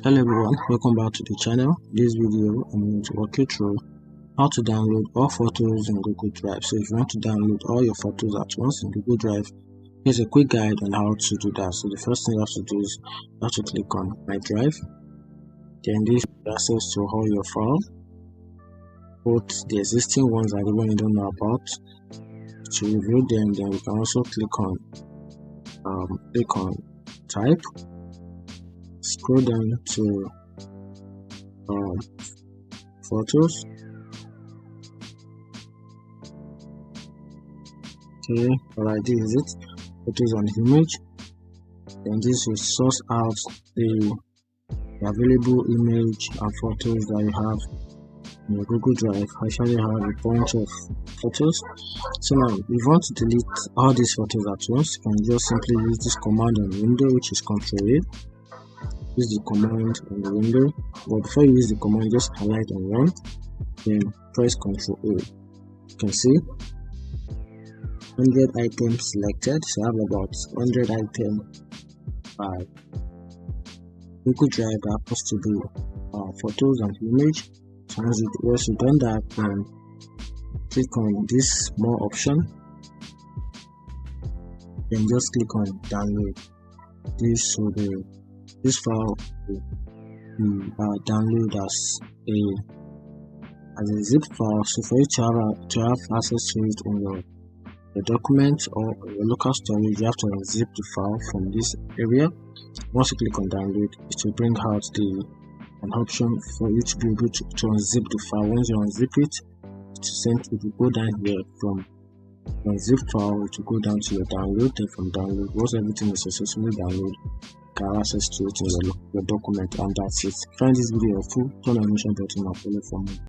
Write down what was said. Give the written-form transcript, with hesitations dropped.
Hello everyone, welcome back to the channel. This video I'm going to walk you through how to download all photos in Google Drive. So if you want to download all your photos at once in Google Drive, here's a quick guide on how to do that. So the first thing you have to do is you have to click on My Drive. Then this gives access to all your files, both the existing ones and the one you don't know about. To review them, then you can also click on Type. Scroll down to photos. Okay, alright, this is it. Photos on image. Then this will source out the available image and photos that you have in your Google Drive. I actually have a bunch of photos. So now, if you want to delete all these photos at once, you can just simply use this command on window, which is Ctrl A. Use the command on the window, but before you use the command, just highlight on one, then press Ctrl A. You can see 100 items selected, so I have about 100 items by Google Drive that happens to be photos and image. So once you've done that, then click on this more option, then just click on download. This file will download as a zip file. So for you to have access to it on your document or your local storage, you have to unzip the file from this area. Once you click on download, it will bring out an option for you to be able to unzip the file. Once you unzip it, it will go down here from unzip file to go down to your download. Then from download, once everything is successfully downloaded, can have access to it in your document, and that's it. Find this video helpful, turn on the notification button and follow for more.